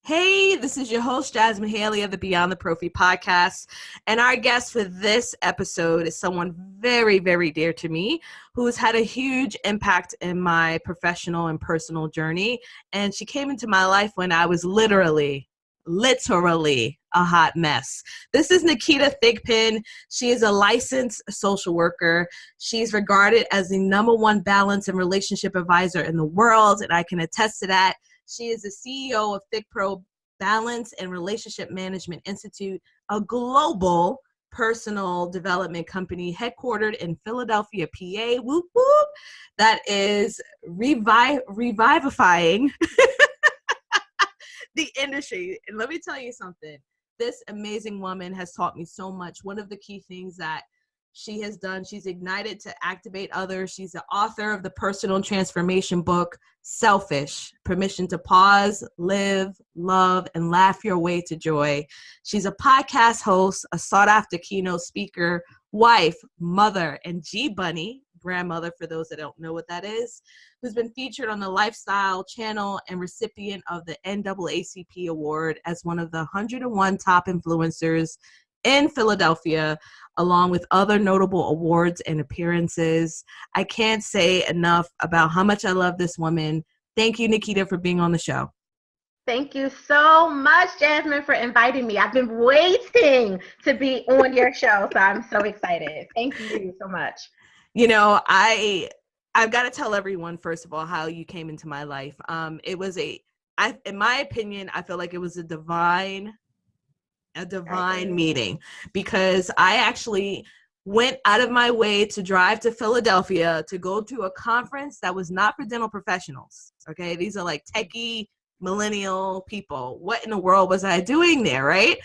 Hey, this is your host, Jasmin Haley of the Beyond the Prophy podcast. And our guest for this episode is someone very, very dear to me who has had a huge impact in my professional and personal journey. And she came into my life when I was literally a hot mess. This is Naketa Thigpen. She is a licensed social worker. She's regarded as the #1 balance and relationship advisor in the world, and I can attest to that. She is the CEO of ThigPro Balance and Relationship Management Institute, a global personal development company headquartered in Philadelphia, PA, whoop, whoop, that is revivifying the industry. And let me tell you something. This amazing woman has taught me so much. One of the key things that she has done, she's ignited to activate others. She's the author of the personal transformation book, Selfish, Permission to Pause, Live, Love, and Laugh Your Way to Joy. She's a podcast host, a sought-after keynote speaker, wife, mother, and G-Bunny, grandmother for those that don't know what that is, who's been featured on the Lifestyle Channel and recipient of the NAACP Award as one of the 101 top influencers in Philadelphia, along with other notable awards and appearances. I can't say enough about how much I love this woman. Thank you, Naketa, for being on the show. Thank you so much, Jasmin, for inviting me. I've been waiting to be on your show, so I'm so excited. Thank you so much. You know, I've got to tell everyone, first of all, how you came into my life. It was in my opinion, I feel like it was a divine meeting, because I actually went out of my way to drive to Philadelphia to go to a conference that was not for dental professionals. Okay, these are like techie millennial people. What in the world was I doing there, right?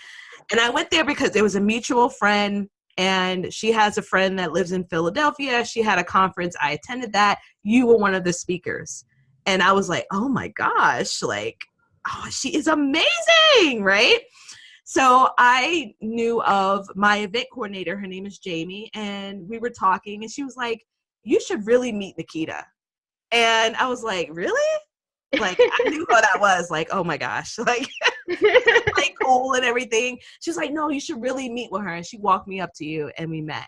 And I went there because there was a mutual friend, and she has a friend that lives in Philadelphia. She had a conference. I attended that. You were one of the speakers. And I was like, oh my gosh, like, oh, she is amazing, right? So I knew of my event coordinator. Her name is Jamie. And we were talking, and she was like, you should really meet Naketa. And I was like, really? Like, I knew what that was. Like, oh my gosh, like, like cool and everything. She was like, no, you should really meet with her. And she walked me up to you, and we met.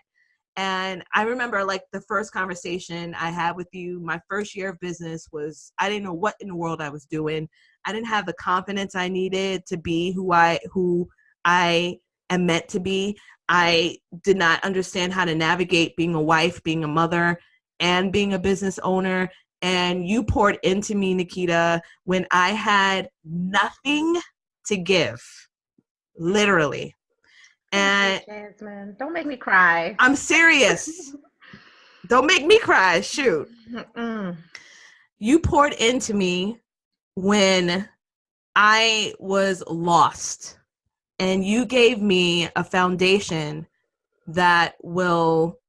And I remember, like, the first conversation I had with you, my first year of business was, I didn't know what in the world I was doing. I didn't have the confidence I needed to be who I am meant to be. I did not understand how to navigate being a wife, being a mother, and being a business owner. And you poured into me, Naketa, when I had nothing to give, literally. And Jasmin, don't make me cry. I'm serious. Don't make me cry. Shoot. You poured into me when I was lost, and you gave me a foundation that will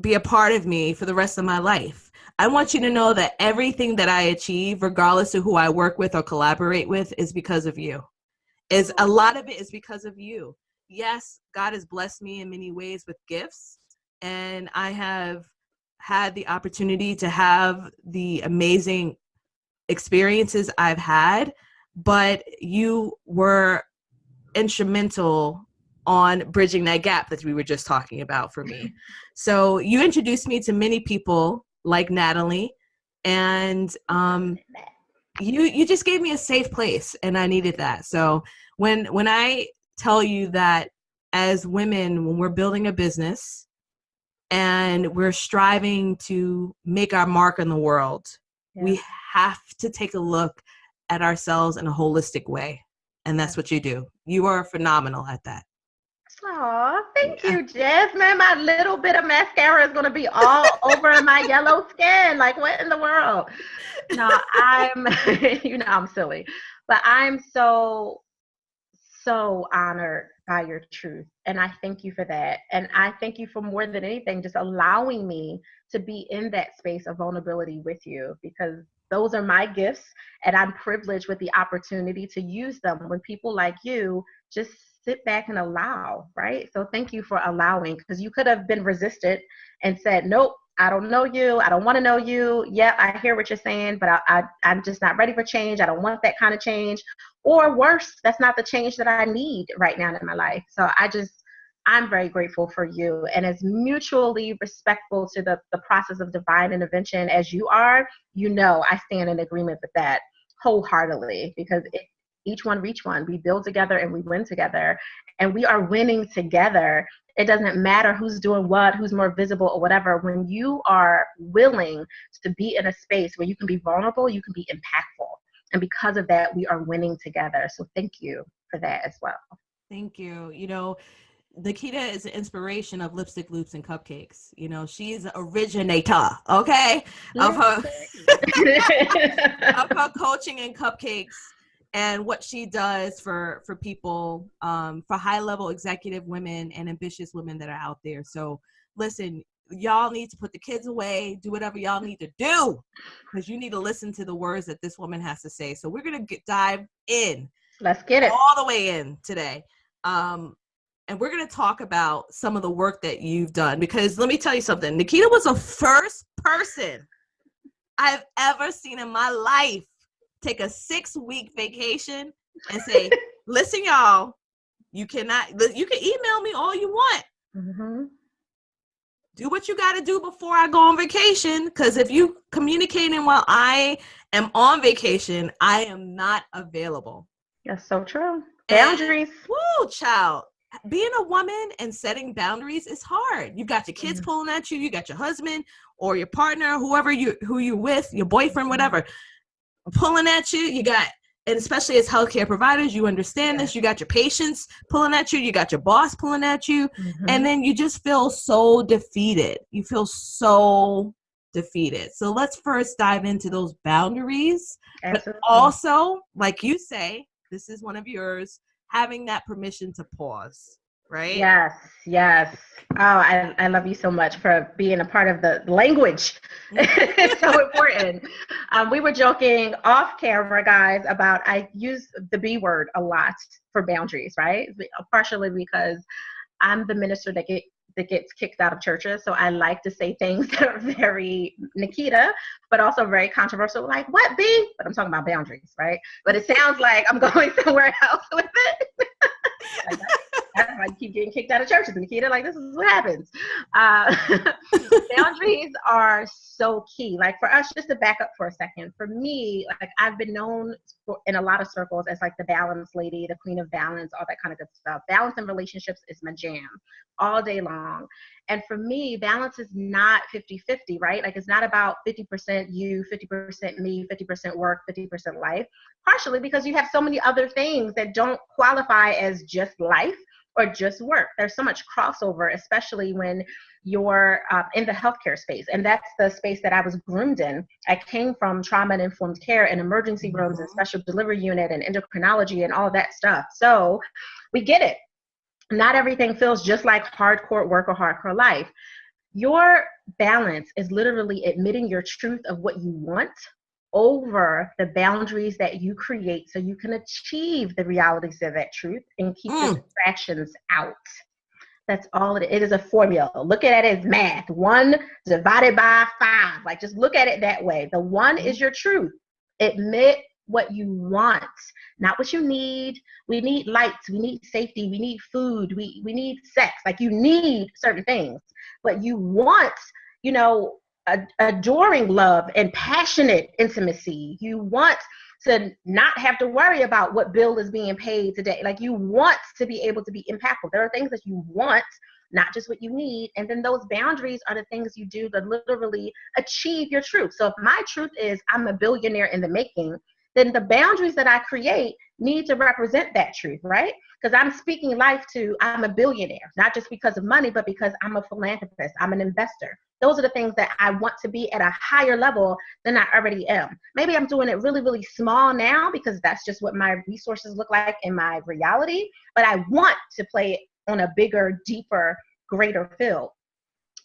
be a part of me for the rest of my life. I want you to know that everything that I achieve, regardless of who I work with or collaborate with, is because of you. A lot of it is because of you. Yes, God has blessed me in many ways with gifts, and I have had the opportunity to have the amazing experiences I've had, but you were instrumental on bridging that gap that we were just talking about for me. So you introduced me to many people like Natalie, and you just gave me a safe place, and I needed that. So when I tell you that as women, when we're building a business and we're striving to make our mark in the world, we have to take a look at ourselves in a holistic way. And that's what you do. You are phenomenal at that. Oh, thank you, Jasmin. My little bit of mascara is going to be all over my yellow skin. Like, what in the world? No, I'm silly. But I'm so honored by your truth. And I thank you for that. And I thank you for, more than anything, just allowing me to be in that space of vulnerability with you, because those are my gifts, and I'm privileged with the opportunity to use them when people like you just sit back and allow, right? So thank you for allowing, because you could have been resistant and said, nope, I don't know you. I don't want to know you. Yeah, I hear what you're saying, but I'm just not ready for change. I don't want that kind of change. Or worse, that's not the change that I need right now in my life. So I'm very grateful for you. And as mutually respectful to the process of divine intervention as you are, I stand in agreement with that wholeheartedly, because each one reach one. We build together and we win together, and we are winning together. It doesn't matter who's doing what, who's more visible or whatever. When you are willing to be in a space where you can be vulnerable, you can be impactful. And because of that, we are winning together. So thank you for that as well. Thank you. Naketa is an inspiration of lipstick, loops, and cupcakes. She's an originator, okay, of her of her coaching and cupcakes, and what she does for people, for high-level executive women and ambitious women that are out there. So listen, y'all need to put the kids away, do whatever y'all need to do, because you need to listen to the words that this woman has to say. So we're going to dive in. Let's get it. All the way in today. And we're going to talk about some of the work that you've done, because let me tell you something. Naketa was the first person I've ever seen in my life take a 6-week vacation and say, listen, y'all, you can email me all you want. Mm-hmm. Do what you got to do before I go on vacation, because if you communicating while I am on vacation, I am not available. That's so true. Boundaries. Woo, child. Being a woman and setting boundaries is hard. You got your kids pulling at you. You got your husband or your partner, who you're with, your boyfriend, whatever, pulling at you. You got, and especially as healthcare providers, you understand this. You got your patients pulling at you. You got your boss pulling at you. And then you just feel so defeated. You feel so defeated. So let's first dive into those boundaries. Absolutely. But also, like you say, this is one of yours, having that permission to pause, right? Yes. Oh, I love you so much for being a part of the language. It's so important. We were joking off camera, guys, about I use the B word a lot for boundaries, right? Partially because I'm the minister that gets kicked out of churches. So I like to say things that are very Naketa, but also very controversial, like, what, B? But I'm talking about boundaries, right? But it sounds like I'm going somewhere else with it. Like that's why you keep getting kicked out of churches, Naketa. Like, this is what happens. Boundaries are so key. Like, for us, just to back up for a second, for me, like, I've been known in a lot of circles as like the balance lady, the queen of balance, all that kind of good stuff. Balance in relationships is my jam all day long. And for me, balance is not 50-50, right? Like, it's not about 50% you, 50% me, 50% work, 50% life. Partially because you have so many other things that don't qualify as just life or just work. There's so much crossover, especially when you're in the healthcare space. And that's the space that I was groomed in. I came from trauma and informed care and emergency rooms and special delivery unit and endocrinology and all that stuff. So we get it. Not everything feels just like hardcore work or hardcore life. Your balance is literally admitting your truth of what you want over the boundaries that you create so you can achieve the realities of that truth and keep the distractions out. That's all it is. It is a formula. Look at it as math. 1 divided by 5. Like, just look at it that way. The 1 is your truth. Admit what you want, not what you need. We need lights. We need safety. We need food. We need sex. Like, you need certain things, but you want, adoring love and passionate intimacy. You want to not have to worry about what bill is being paid today. Like, you want to be able to be impactful. There are things that you want, not just what you need. And then those boundaries are the things you do to literally achieve your truth. So if my truth is I'm a billionaire in the making, then the boundaries that I create need to represent that truth, right? Because I'm speaking life to, I'm a billionaire, not just because of money, but because I'm a philanthropist, I'm an investor. Those are the things that I want to be at a higher level than I already am. Maybe I'm doing it really, really small now because that's just what my resources look like in my reality, but I want to play it on a bigger, deeper, greater field.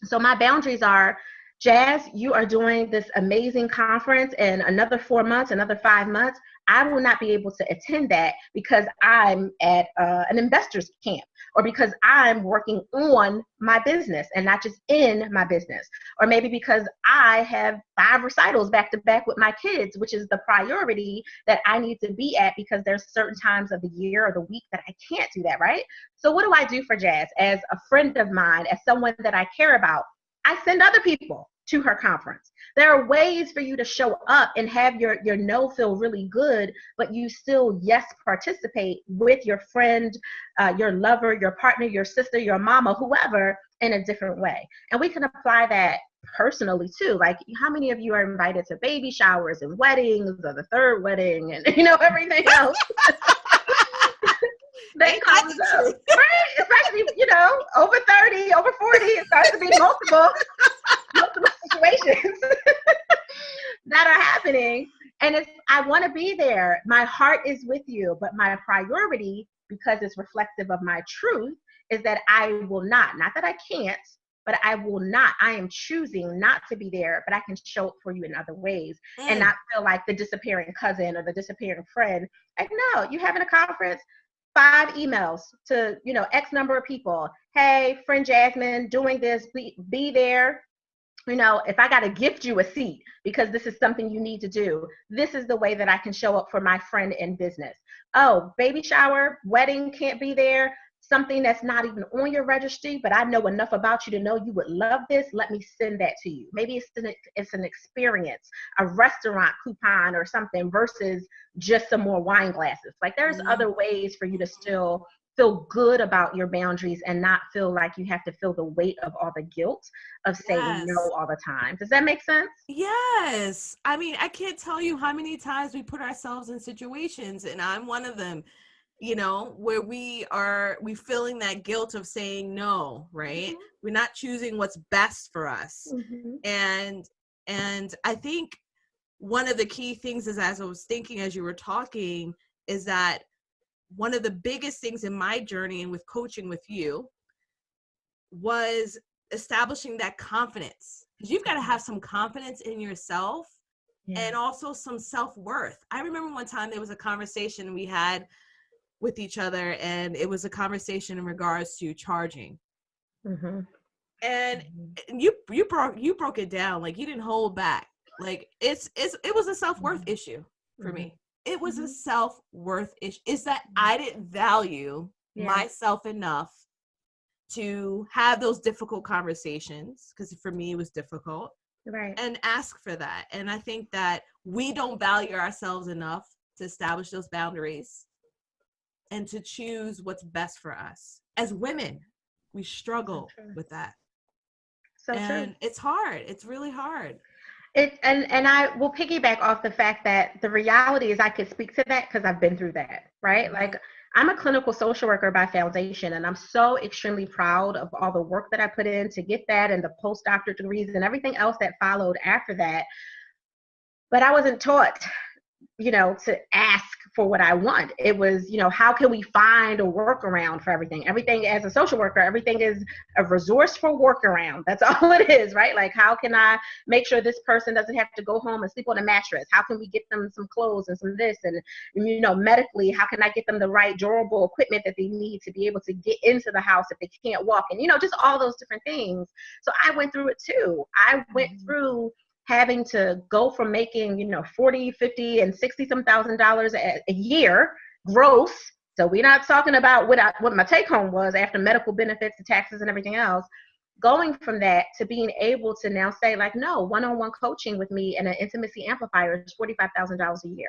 So my boundaries are, Jazz, you are doing this amazing conference in another 4 months, another 5 months. I will not be able to attend that because I'm at an investor's camp, or because I'm working on my business and not just in my business, or maybe because I have 5 recitals back to back with my kids, which is the priority that I need to be at, because there's certain times of the year or the week that I can't do that, right? So what do I do for Jazz as a friend of mine, as someone that I care about? I send other people to her conference. There are ways for you to show up and have your no feel really good, but you still, yes, participate with your friend, your lover, your partner, your sister, your mama, whoever, in a different way. And we can apply that personally too. Like, how many of you are invited to baby showers and weddings, or the third wedding, and everything else? That comes up, right? Especially, over 30, over 40, it starts to be multiple situations that are happening. And I want to be there. My heart is with you, but my priority, because it's reflective of my truth, is that I will not that I can't, but I will not. I am choosing not to be there, but I can show up for you in other ways and not feel like the disappearing cousin or the disappearing friend. Like, no, you having a conference, 5 emails to, X number of people. Hey, friend Jasmin, doing this, be there. If I got to gift you a seat because this is something you need to do, this is the way that I can show up for my friend in business. Oh, baby shower, wedding, can't be there. Something that's not even on your registry, but I know enough about you to know you would love this. Let me send that to you. Maybe it's an experience, a restaurant coupon or something, versus just some more wine glasses. Like, there's other ways for you to still feel good about your boundaries and not feel like you have to feel the weight of all the guilt of saying no all the time. Does that make sense? Yes. I mean, I can't tell you how many times we put ourselves in situations, and I'm one of them, where we feeling that guilt of saying no, right? Mm-hmm. We're not choosing what's best for us. Mm-hmm. And I think one of the key things is, as I was thinking as you were talking, is that one of the biggest things in my journey and with coaching with you was establishing that confidence. Because you've got to have some confidence in yourself and also some self-worth. I remember one time there was a conversation we had with each other, and it was a conversation in regards to charging. Mm-hmm. And you broke it down. Like, you didn't hold back. Like, it was a self-worth issue for me. It was a self-worth issue. It's that I didn't value myself enough to have those difficult conversations, because for me it was difficult, right? And ask for that. And I think that we don't value ourselves enough to establish those boundaries and to choose what's best for us. As women, we struggle with that. And it's hard. It's really hard. And I will piggyback off the fact that the reality is I could speak to that because I've been through that, right? Mm-hmm. Like, I'm a clinical social worker by foundation, and I'm so extremely proud of all the work that I put in to get that, and the postdoctorate degrees and everything else that followed after that. But I wasn't taught, to ask for what I want. It was, how can we find a workaround for everything? Everything, as a social worker, everything is a resourceful workaround. That's all it is, right? Like, how can I make sure this person doesn't have to go home and sleep on a mattress? How can we get them some clothes and some this? And, medically, how can I get them the right durable equipment that they need to be able to get into the house if they can't walk? And, just all those different things. So I went through it too. I went through having to go from making, $40, $50, and $60,000 a year gross. So we're not talking about what my take home was after medical benefits, the taxes, and everything else. Going from that to being able to now say, like, no, one-on-one coaching with me and an intimacy amplifier is $45,000 a year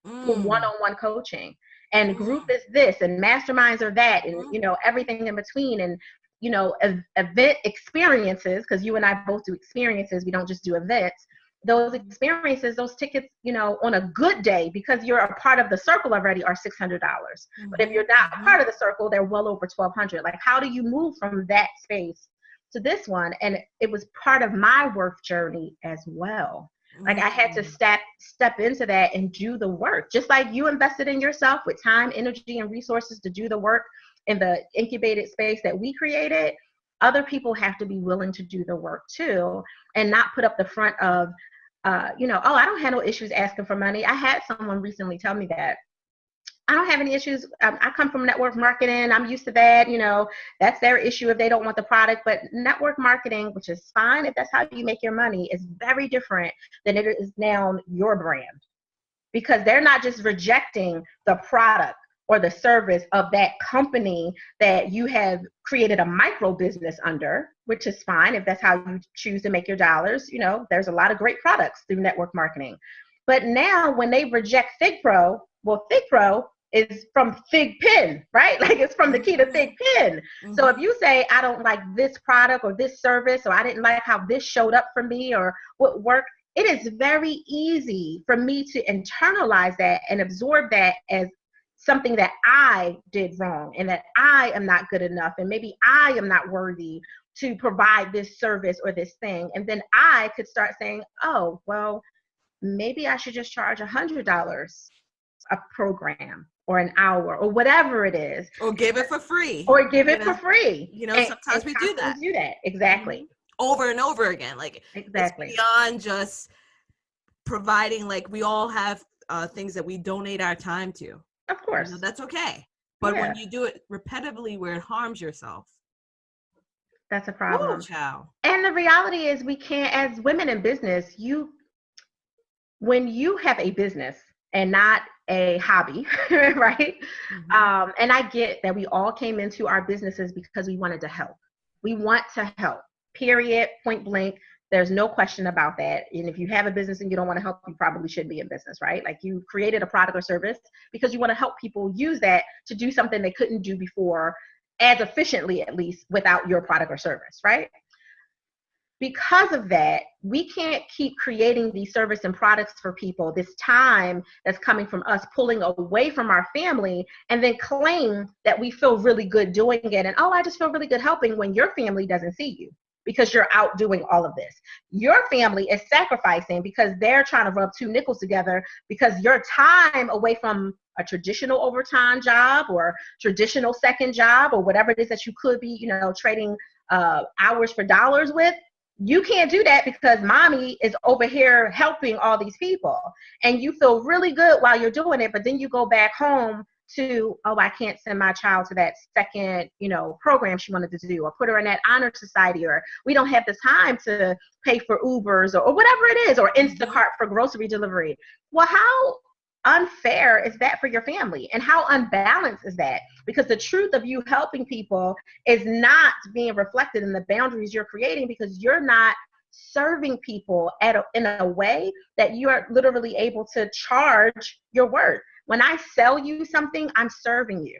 for one-on-one coaching. And group is this, and masterminds are that, and everything in between. And event experiences, because you and I both do experiences. We don't just do events. Those experiences, those tickets, on a good day, because you're a part of the circle already, are $600. But if you're not part of the circle, they're well over $1,200. Like, how do you move from that space to this one? And it was part of my work journey as well. Like, I had to step into that and do the work, just like you invested in yourself with time, energy, and resources to do the work in the incubated space that we created. Other people have to be willing to do the work too, and not put up the front of, oh, I don't have no issues asking for money. I had someone recently tell me that. I don't have any issues. I come from network marketing. I'm used to that. That's their issue if they don't want the product. But network marketing, which is fine if that's how you make your money, is very different than it is now your brand. Because they're not just rejecting the product or the service of that company that you have created a micro business under, which is fine if that's how you choose to make your dollars. There's a lot of great products through network marketing. But now when they reject FigPro, well, FigPro is from Thigpen, right? Like it's from Naketa Thigpen. So if you say, I don't like this product or this service, or I didn't like how this showed up for me or what worked, it is very easy for me to internalize that and absorb that as something that I did wrong and that I am not good enough and maybe I am not worthy to provide this service or this thing. And then I could start saying, oh, well, maybe I should just charge $100 a program or an hour or whatever it is. Or give it for free. Or give it for free. Sometimes we do that. Exactly. Over and over again. Like, exactly. It's beyond just providing, like, we all have things that we donate our time to. Of course. That's okay. But when you do it repetitively where it harms yourself, that's a problem. Oh, child. And the reality is we can't, as women in business, when you have a business and not a hobby, right? And I get that we all came into our businesses because we wanted to help. We want to help, period, point blank. There's no question about that. And if you have a business and you don't want to help, you probably should be in business, right? Like you created a product or service because you want to help people use that to do something they couldn't do before as efficiently, at least, without your product or service, right? Because of that, we can't keep creating these service and products for people, this time that's coming from us pulling away from our family, and then claim that we feel really good doing it. And, oh, I just feel really good helping, when your family doesn't see you because you're out doing all of this. Your family is sacrificing because they're trying to rub two nickels together because your time away from a traditional overtime job or traditional second job or whatever it is that you could be, trading hours for dollars with. You can't do that because mommy is over here helping all these people, and you feel really good while you're doing it. But then you go back home to, oh, I can't send my child to that second, program she wanted to do, or put her in that honor society, or we don't have the time to pay for Ubers or whatever it is, or Instacart for grocery delivery. Well, how unfair is that for your family? And how unbalanced is that? Because the truth of you helping people is not being reflected in the boundaries you're creating, because you're not serving people in a way that you are literally able to charge your worth. When I sell you something, I'm serving you.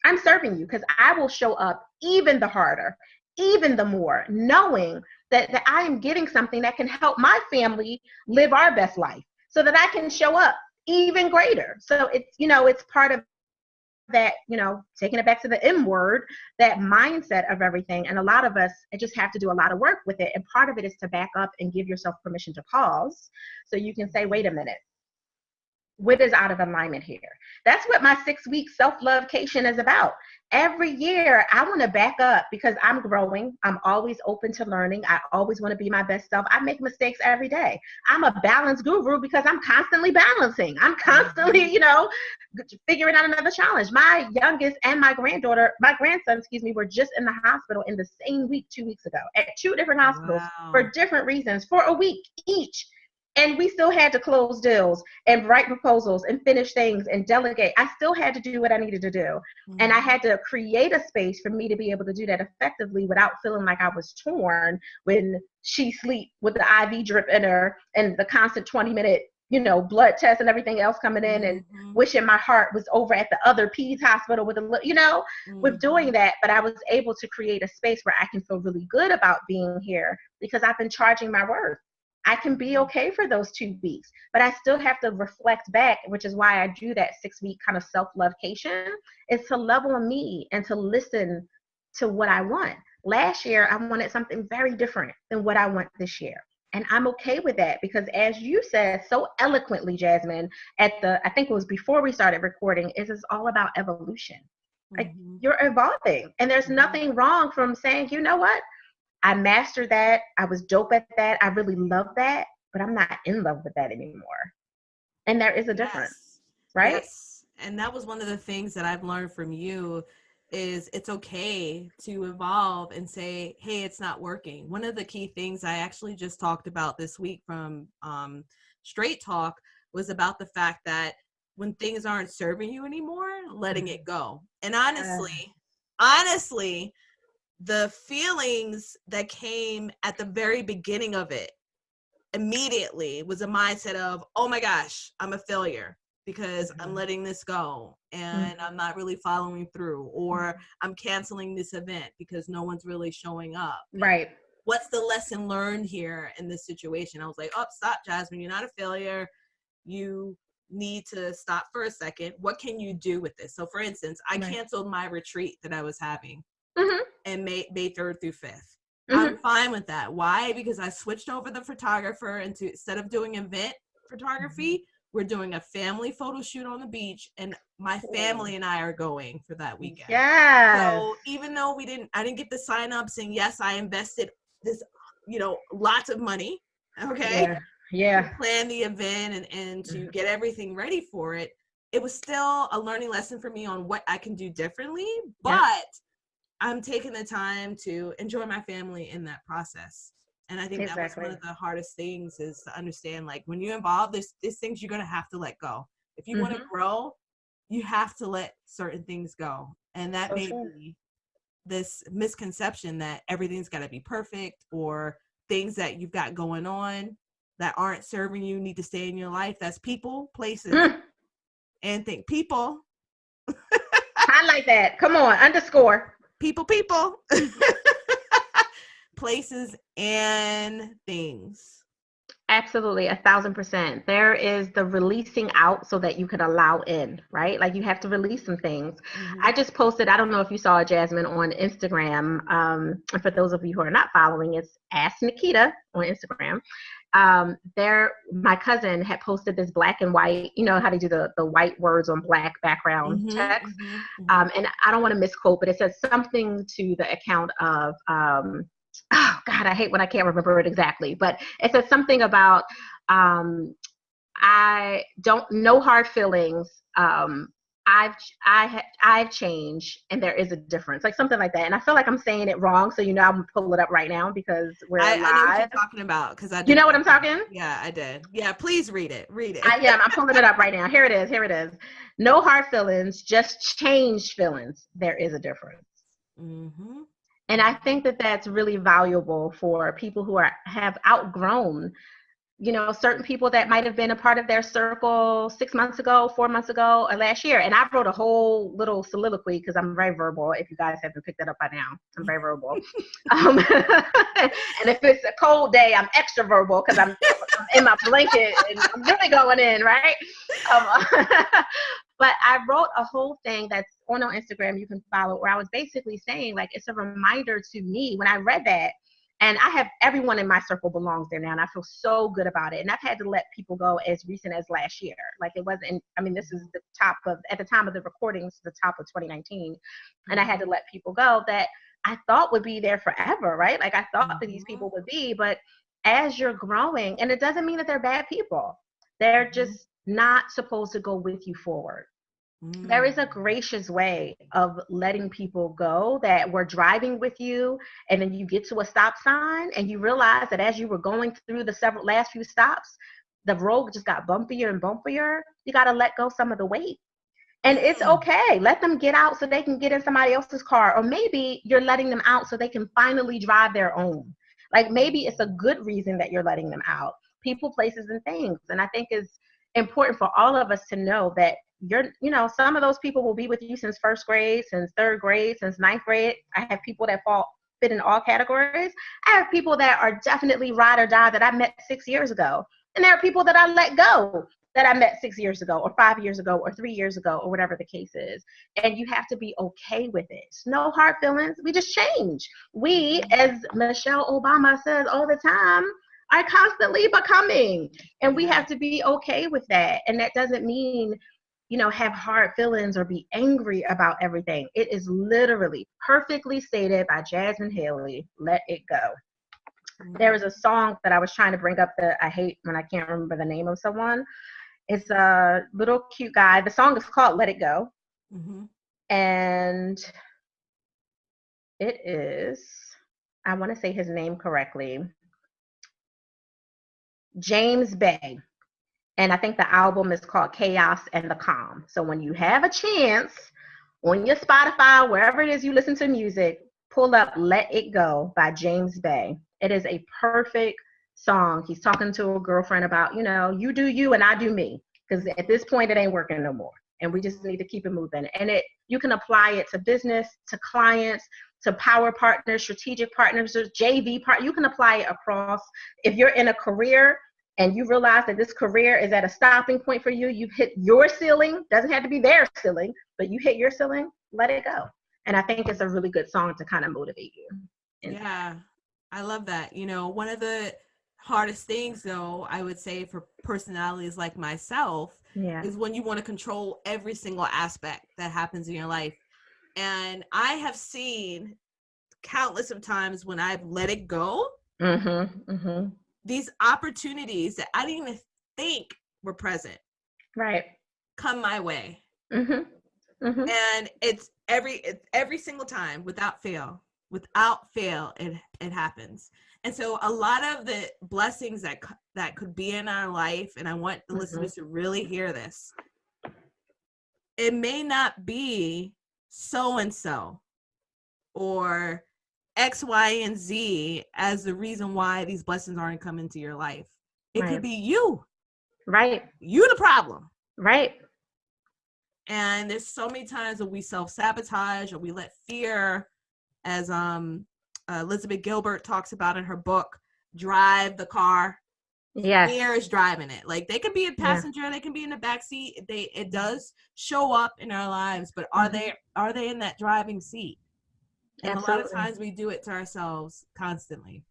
I'm serving you because I will show up even the harder, even the more, knowing that I am getting something that can help my family live our best life, so that I can show up even greater. So it's part of that, taking it back to the M word, that mindset of everything. And a lot of us just have to do a lot of work with it. And part of it is to back up and give yourself permission to pause, so you can say, wait a minute, what is out of alignment here? That's what my 6-week self-lovecation is about. Every year, I want to back up because I'm growing. I'm always open to learning. I always want to be my best self. I make mistakes every day. I'm a balance guru because I'm constantly balancing. I'm constantly, figuring out another challenge. My youngest and my grandson, were just in the hospital in the same week 2 weeks ago at 2 different hospitals for different reasons for a week each. And we still had to close deals and write proposals and finish things and delegate. I still had to do what I needed to do. And I had to create a space for me to be able to do that effectively without feeling like I was torn when she sleep with the IV drip in her and the constant 20-minute, blood test and everything else coming in, and wishing my heart was over at the other Peds hospital with with doing that. But I was able to create a space where I can feel really good about being here because I've been charging my worth. I can be okay for those 2 weeks, but I still have to reflect back, which is why I do that 6-week kind of self-lovecation, is to level me and to listen to what I want. Last year, I wanted something very different than what I want this year. And I'm okay with that because, as you said so eloquently, Jasmin, I think it was before we started recording, it's all about evolution. Like, you're evolving, and there's nothing wrong from saying, you know what? I mastered that. I was dope at that. I really love that, but I'm not in love with that anymore. And there is a difference, Yes. right? Yes. And that was one of the things that I've learned from you is it's okay to evolve and say, hey, it's not working. One of the key things I actually just talked about this week from Straight Talk was about the fact that when things aren't serving you anymore, letting it go. And honestly, the feelings that came at the very beginning of it immediately was a mindset of, oh my gosh, I'm a failure because I'm letting this go and I'm not really following through, or I'm canceling this event because no one's really showing up. Right. What's the lesson learned here in this situation? I was like, oh, stop, Jasmin. You're not a failure. You need to stop for a second. What can you do with this? So for instance, I canceled my retreat that I was having in May 3rd through 5th. I'm fine with that. Why? Because I switched over the photographer into, instead of doing event photography, we're doing a family photo shoot on the beach, and my family and I are going for that weekend. Yes. So even though I didn't get the sign up saying, yes, I invested this, lots of money. Okay. Yeah. To plan the event and to get everything ready for it. It was still a learning lesson for me on what I can do differently, but I'm taking the time to enjoy my family in that process. And I think that was one of the hardest things, is to understand, like, when you involve, there's things you're going to have to let go. If you want to grow, you have to let certain things go. And that may be this misconception that everything's got to be perfect, or things that you've got going on that aren't serving you need to stay in your life. That's people, places, and think. People. Highlight that. Come on, underscore. People. Places and things. Absolutely, 1,000%. There is the releasing out so that you can allow in, right? Like, you have to release some things. I just posted, I don't know if you saw it, Jasmin, on Instagram. And for those of you who are not following, it's Ask Naketa on Instagram. My cousin had posted this black and white, you know how they do the white words on black background text. And I don't want to misquote, but it says something to the account of, oh God, I hate when I can't remember it exactly, but it says something about, I don't, no hard feelings. I've changed, and there is a difference, like something like that. And I feel like I'm saying it wrong, so I'm gonna pull it up right now because we're live. I know what you're talking about, because I did. You know what I'm talking? Yeah, I did. Yeah, please read it. I'm pulling it up right now. Here it is. No hard feelings, just changed feelings. There is a difference. And I think that that's really valuable for people who have outgrown, certain people that might have been a part of their circle 6 months ago, 4 months ago, or last year. And I wrote a whole little soliloquy because I'm very verbal. If you guys haven't picked that up by now, I'm very verbal. And if it's a cold day, I'm extra verbal because I'm in my blanket and I'm really going in, right? But I wrote a whole thing that's on our Instagram, you can follow, where I was basically saying, like, it's a reminder to me when I read that. And I have everyone in my circle belongs there now, and I feel so good about it. And I've had to let people go as recent as last year. Like, it wasn't, this is the top of, at the time of the recordings, the top of 2019. And I had to let people go that I thought would be there forever, right? Like, I thought that these people would be, but as you're growing, and it doesn't mean that they're bad people. They're just not supposed to go with you forward. There is a gracious way of letting people go that were driving with you, and then you get to a stop sign and you realize that as you were going through the last few stops, the road just got bumpier and bumpier. You got to let go some of the weight. And it's okay. Let them get out so they can get in somebody else's car. Or maybe you're letting them out so they can finally drive their own. Like, maybe it's a good reason that you're letting them out. People, places, and things. And I think it's important for all of us to know that some of those people will be with you since first grade, since third grade, since ninth grade. I have people that fit in all categories. I have people that are definitely ride or die that I met 6 years ago. And there are people that I let go that I met 6 years ago, or 5 years ago, or 3 years ago, or whatever the case is. And you have to be okay with it. No hard feelings. We just change. We, as Michelle Obama says all the time, are constantly becoming. And we have to be okay with that. And that doesn't mean, have hard feelings or be angry about everything. It is literally perfectly stated by Jasmin Haley, let it go. There is a song that I was trying to bring up that I hate when I can't remember the name of someone. It's a little cute guy. The song is called Let It Go. Mm-hmm. And it is, I want to say his name correctly, James Bay. And I think the album is called Chaos and the Calm. So when you have a chance on your Spotify, wherever it is you listen to music, pull up Let It Go by James Bay. It is a perfect song. He's talking to a girlfriend about, you do you and I do me. Because at this point, it ain't working no more. And we just need to keep it moving. And you can apply it to business, to clients, to power partners, strategic partners, JV part. You can apply it across. If you're in a career and you realize that this career is at a stopping point for you, you've hit your ceiling, doesn't have to be their ceiling, but you hit your ceiling, let it go. And I think it's a really good song to kind of motivate you. Yeah, I love that. One of the hardest things, though, I would say for personalities like myself, is when you want to control every single aspect that happens in your life. And I have seen countless of times when I've let it go, these opportunities that I didn't even think were present, come my way. And it's every single time, without fail, it happens. And so a lot of the blessings that could be in our life, and I want the listeners to really hear this, it may not be so-and-so or X, Y, and Z as the reason why these blessings aren't coming to your life. It could be you. You the problem. And there's so many times that we self-sabotage or we let fear, as Elizabeth Gilbert talks about in her book, drive the car. Fear is driving it. Like, they can be a passenger, they can be in the back seat. It does show up in our lives, but are they in that driving seat? And a lot of times we do it to ourselves constantly.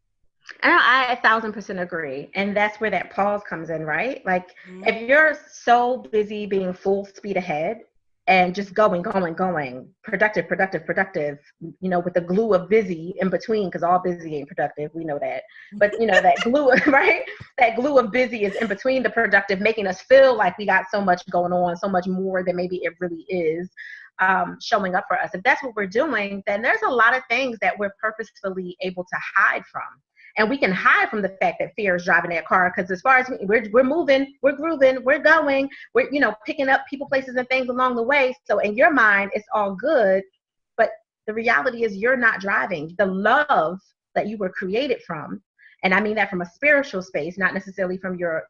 I 1,000% agree. And that's where that pause comes in, right? Like, if you're so busy being full speed ahead and just going, productive, with the glue of busy in between, because all busy ain't productive, we know that. But, that glue, right? That glue of busy is in between the productive, making us feel like we got so much going on, so much more than maybe it really is. Showing up for us. If that's what we're doing, then there's a lot of things that we're purposefully able to hide from. And we can hide from the fact that fear is driving that car, because as far as we're moving, we're grooving, we're going, we're picking up people, places, and things along the way. So in your mind, it's all good. But the reality is you're not driving. The love that you were created from, and I mean that from a spiritual space, not necessarily from your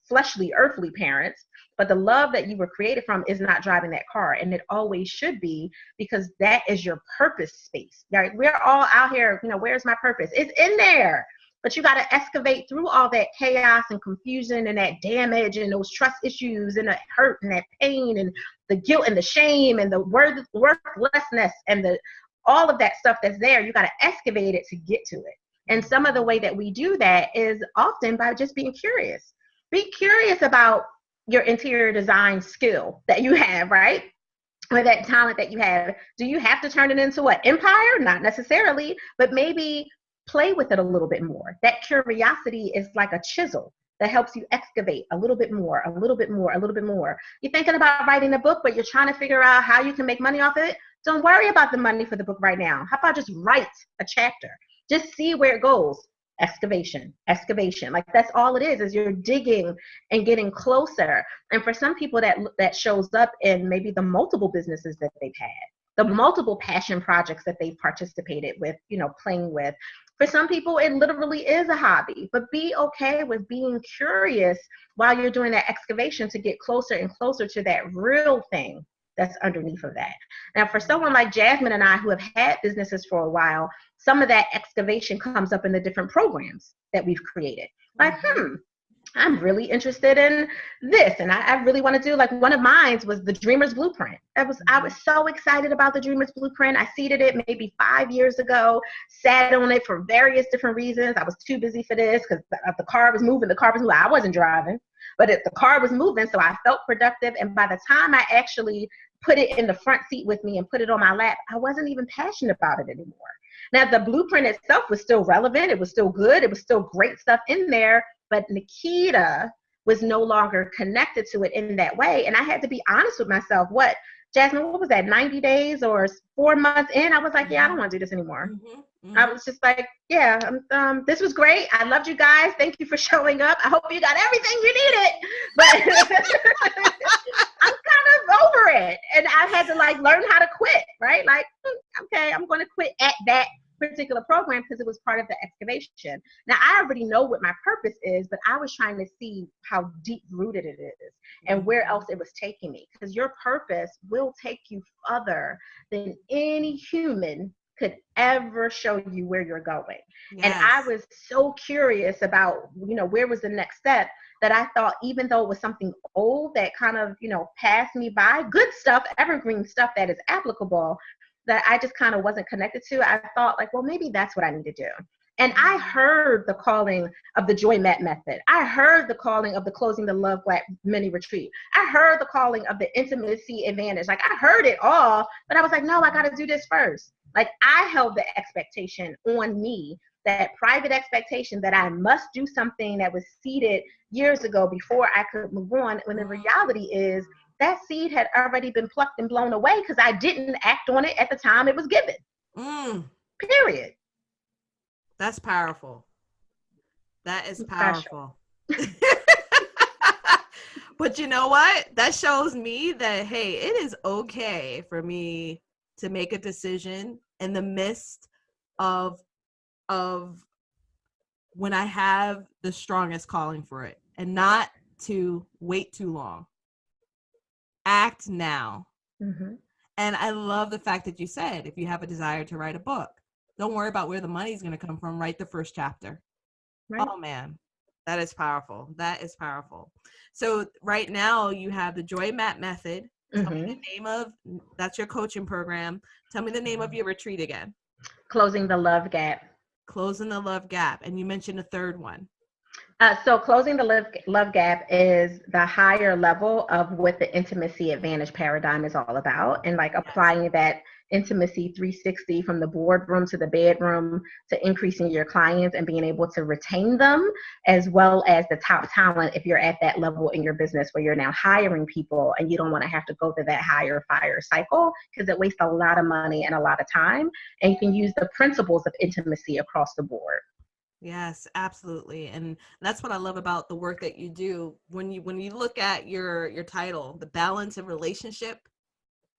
fleshly, earthly parents, but the love that you were created from is not driving that car. And it always should be, because that is your purpose space. Right? We're all out here, where's my purpose? It's in there. But you got to excavate through all that chaos and confusion and that damage and those trust issues and the hurt and that pain and the guilt and the shame and the worthlessness and all of that stuff that's there. You got to excavate it to get to it. And some of the way that we do that is often by just being curious. Be curious about your interior design skill that you have, right? Or that talent that you have. Do you have to turn it into an empire? Not necessarily, but maybe play with it a little bit more. That curiosity is like a chisel that helps you excavate a little bit more, a little bit more, a little bit more. You're thinking about writing a book, but you're trying to figure out how you can make money off of it. Don't worry about the money for the book right now. How about just write a chapter? Just see where it goes. Excavation. Like, that's all it is you're digging and getting closer. And for some people that shows up in maybe the multiple businesses that they've had, the multiple passion projects that they've participated with, playing with. For some people, it literally is a hobby, but be okay with being curious while you're doing that excavation to get closer and closer to that real thing that's underneath of that. Now, for someone like Jasmin and I, who have had businesses for a while, some of that excavation comes up in the different programs that we've created. Like, I'm really interested in this, and I really want to do, like, one of mine was the Dreamer's Blueprint. I was so excited about the Dreamer's Blueprint. I seeded it maybe 5 years ago, sat on it for various different reasons. I was too busy for this because the car was moving. I wasn't driving, but the car was moving, so I felt productive. And by the time I actually put it in the front seat with me and put it on my lap, I wasn't even passionate about it anymore. Now, the blueprint itself was still relevant. It was still good. It was still great stuff in there. But Naketa was no longer connected to it in that way. And I had to be honest with myself. Jasmin, what was that, 90 days or 4 months in? I was like, yeah, I don't want to do this anymore. I was just like, yeah, this was great. I loved you guys. Thank you for showing up. I hope you got everything you needed. But I'm kind of over it. And I had to learn how to quit, right? Okay, I'm going to quit at that particular program because it was part of the excavation. Now, I already know what my purpose is, but I was trying to see how deep rooted it is and where else it was taking me, because your purpose will take you further than any human could ever show you where you're going. Yes. And I was so curious about, where was the next step, that I thought, even though it was something old that kind of, passed me by, good stuff, evergreen stuff that is applicable, that I just kind of wasn't connected to, I thought well, maybe that's what I need to do. And I heard the calling of the Joy Mat method. I heard the calling of the Closing the Love Gap mini retreat. I heard the calling of the intimacy advantage. I heard it all, but I was like, no, I got to do this first. I held the expectation on me, that private expectation that I must do something that was seeded years ago before I could move on. When the reality is that seed had already been plucked and blown away because I didn't act on it at the time it was given. Period. That's powerful. That is powerful. But you know what? That shows me that, hey, it is okay for me to make a decision in the midst of when I have the strongest calling for it, and not to wait too long. Act now. Mm-hmm. And I love the fact that you said, if you have a desire to write a book, don't worry about where the money's going to come from. Write the first chapter. Right. Oh man, that is powerful. That is powerful. So right now you have the Joy Mat method. Tell me the name of, that's your coaching program. Tell me the name of your retreat again. Closing the Love Gap. Closing the Love Gap. And you mentioned a third one. So Closing the Love Gap is the higher level of what the intimacy advantage paradigm is all about, and applying that intimacy 360 from the boardroom to the bedroom to increasing your clients and being able to retain them, as well as the top talent if you're at that level in your business where you're now hiring people and you don't want to have to go through that hire fire cycle, because it wastes a lot of money and a lot of time, and you can use the principles of intimacy across the board. Yes, absolutely. And that's what I love about the work that you do. When you look at your title, the balance of relationship,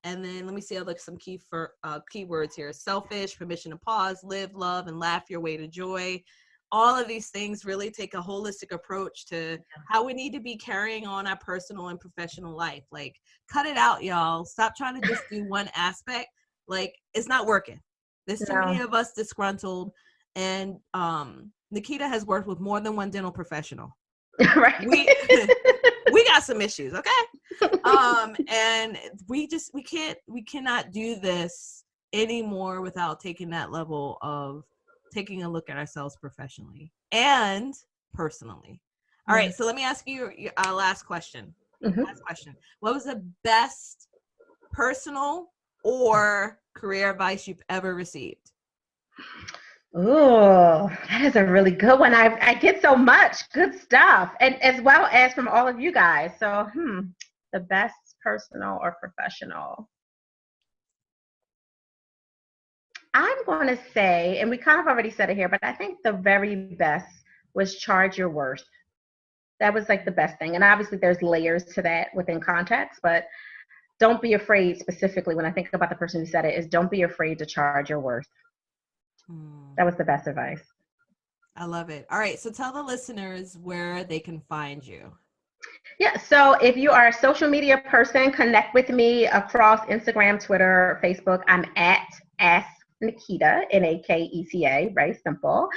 and then let me see, I look some keywords here: selfish, permission to pause, live, love, and laugh your way to joy. All of these things really take a holistic approach to how we need to be carrying on our personal and professional life. Cut it out, y'all. Stop trying to just do one aspect. It's not working. There's too many of us disgruntled. And Naketa has worked with more than one dental professional. Right. We got some issues, okay? And we cannot do this anymore without taking that level of taking a look at ourselves professionally and personally. All right, so let me ask you our last question. Last question. What was the best personal or career advice you've ever received? Oh, that is a really good one. I get so much good stuff, and as well as from all of you guys. So, the best personal or professional. I'm going to say, and we kind of already said it here, but I think the very best was charge your worth. That was the best thing. And obviously there's layers to that within context, but don't be afraid, specifically when I think about the person who said it, is don't be afraid to charge your worth. That was the best advice. I love it. All right. So tell the listeners where they can find you. Yeah. So if you are a social media person, connect with me across Instagram, Twitter, Facebook. I'm at Naketa, Naketa, very simple.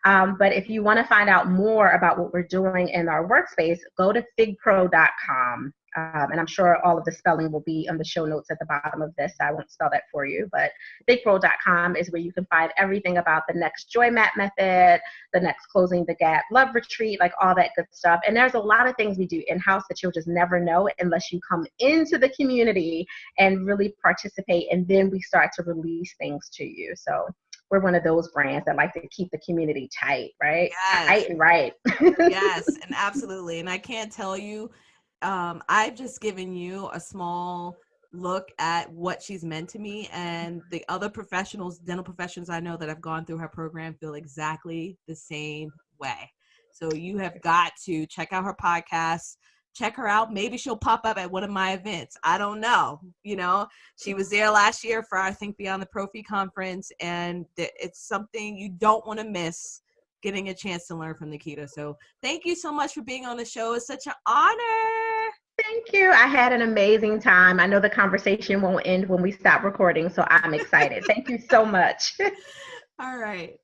But if you want to find out more about what we're doing in our workspace, go to figpro.com. And I'm sure all of the spelling will be on the show notes at the bottom of this. I won't spell that for you, but figpro.com is where you can find everything about the next Joy Mat method, the next Closing the Gap love retreat, all that good stuff. And there's a lot of things we do in-house that you'll just never know unless you come into the community and really participate. And then we start to release things to you. So we're one of those brands that like to keep the community tight, right? Yes. Tight and right. Yes, and absolutely. And I can't tell you, I've just given you a small look at what she's meant to me, and the other professionals, dental professionals I know that have gone through her program feel exactly the same way. So you have got to check out her podcast, check her out. Maybe she'll pop up at one of my events. I don't know. You know, she was there last year for, I think, Beyond the Profi conference, and it's something you don't want to miss, getting a chance to learn from Naketa. So thank you so much for being on the show. It's such an honor. Thank you. I had an amazing time. I know the conversation won't end when we stop recording, so I'm excited. Thank you so much. All right.